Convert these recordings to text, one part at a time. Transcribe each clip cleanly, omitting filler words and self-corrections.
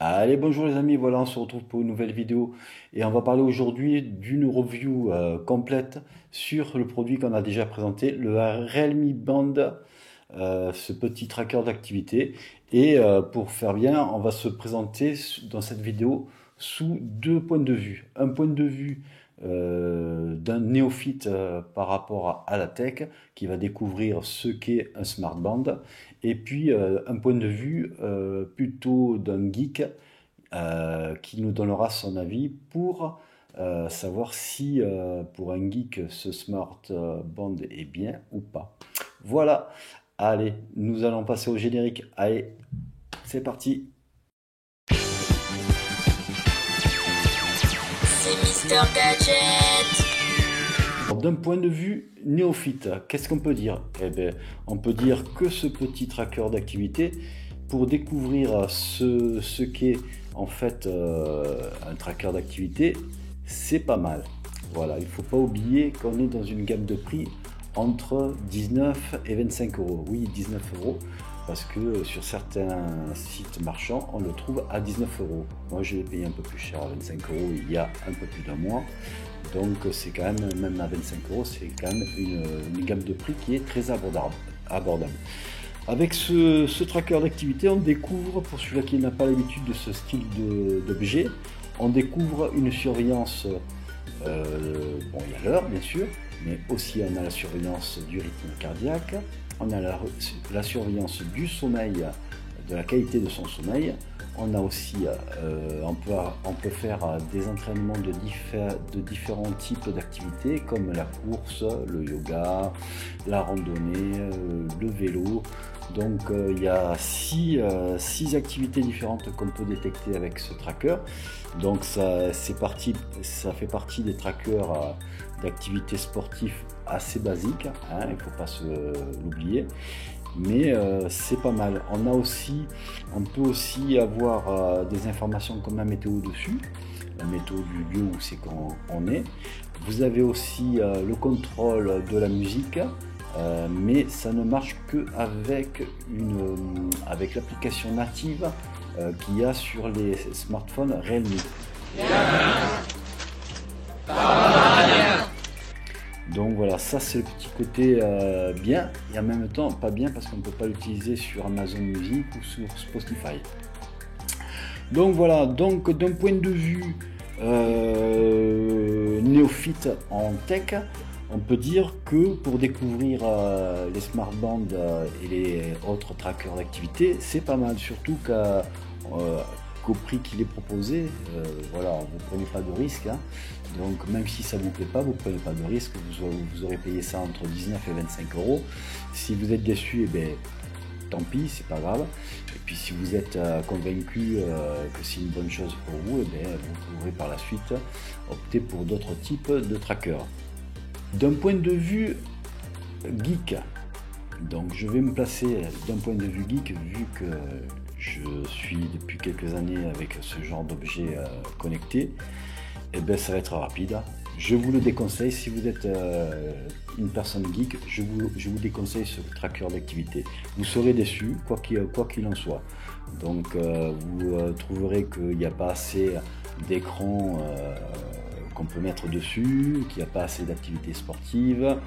Allez, bonjour les amis, voilà, on se retrouve pour une nouvelle vidéo et on va parler aujourd'hui d'une review complète sur le produit qu'on a déjà présenté, le Realme Band, ce petit tracker d'activité. Et pour faire bien, on va se présenter dans cette vidéo sous deux points de vue. Un point de vue d'un néophyte par rapport à la tech qui va découvrir ce qu'est un smart band, et puis un point de vue plutôt d'un geek qui nous donnera son avis pour savoir si pour un geek ce smart band est bien ou pas. Voilà, allez, nous allons passer au générique. Allez, c'est parti. C'est Mister Gadget. D'un point de vue néophyte, qu'est-ce qu'on peut dire? Eh bien, on peut dire que ce petit tracker d'activité, pour découvrir ce qu'est en fait un tracker d'activité, c'est pas mal. Voilà, il ne faut pas oublier qu'on est dans une gamme de prix entre 19 et 25 euros. Oui, 19 euros, parce que sur certains sites marchands, on le trouve à 19 euros. Moi, je l'ai payé un peu plus cher, à 25 euros, il y a un peu plus d'un mois. Donc, c'est quand même à 25 euros, c'est quand même une gamme de prix qui est très abordable. Avec ce tracker d'activité, on découvre, pour celui-là qui n'a pas l'habitude de ce style d'objet, on découvre une surveillance, bon, il y a l'heure bien sûr, mais aussi on a la surveillance du rythme cardiaque, on a la surveillance du sommeil, de la qualité de son sommeil. On a aussi, on peut faire des entraînements de différents types d'activités comme la course, le yoga, la randonnée, le vélo. Donc il y a six activités différentes qu'on peut détecter avec ce tracker. Donc ça fait partie des trackers d'activités sportives assez basiques, hein, il ne faut pas l'oublier. Mais c'est pas mal. On peut aussi avoir des informations comme la météo dessus, la météo du lieu où c'est qu'on est. Vous avez aussi le contrôle de la musique, mais ça ne marche que avec l'application native qu'il y a sur les smartphones Realme. Donc voilà, ça c'est le petit côté bien, et en même temps pas bien parce qu'on ne peut pas l'utiliser sur Amazon Music ou sur Spotify. Donc voilà, donc d'un point de vue néophyte en tech, on peut dire que pour découvrir les smart bands et les autres trackers d'activité, c'est pas mal, surtout qu'au prix qu'il est proposé, voilà, vous ne prenez pas de risque, hein. Donc même si ça ne vous plaît pas, vous ne prenez pas de risque, vous aurez payé ça entre 19 et 25 euros. Si vous êtes déçu, eh bien, tant pis, c'est pas grave. Et puis si vous êtes convaincu que c'est une bonne chose pour vous, eh bien, vous pourrez par la suite opter pour d'autres types de trackers. D'un point de vue geek, donc je vais me placer d'un point de vue geek, vu que je suis depuis quelques années avec ce genre d'objet connecté. Et bien ça va être rapide. Je vous le déconseille. Si vous êtes une personne geek, je vous déconseille ce tracker d'activité. Vous serez déçu, quoi qu'il en soit. Donc vous trouverez qu'il n'y a pas assez d'écran qu'on peut mettre dessus, qu'il n'y a pas assez d'activités sportives,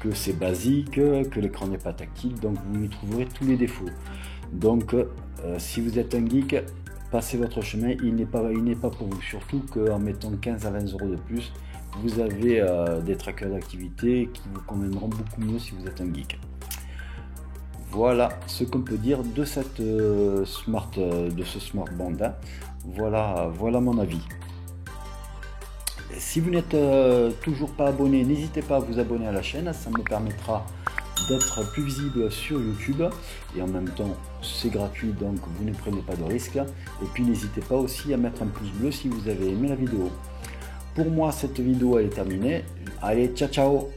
que c'est basique, que l'écran n'est pas tactile. Donc vous y trouverez tous les défauts. Donc si vous êtes un geek, passez votre chemin, il n'est pas pour vous, surtout qu'en mettant 15 à 20 euros de plus, vous avez des trackers d'activité qui vous conviendront beaucoup mieux si vous êtes un geek. Voilà ce qu'on peut dire de ce smart band, hein. Voilà mon avis. Si vous n'êtes toujours pas abonné, n'hésitez pas à vous abonner à la chaîne, ça me permettra d'être plus visible sur YouTube, et en même temps c'est gratuit, donc vous ne prenez pas de risque. Et puis n'hésitez pas aussi à mettre un pouce bleu si vous avez aimé la vidéo. Pour moi cette vidéo elle est terminée. Allez, ciao ciao.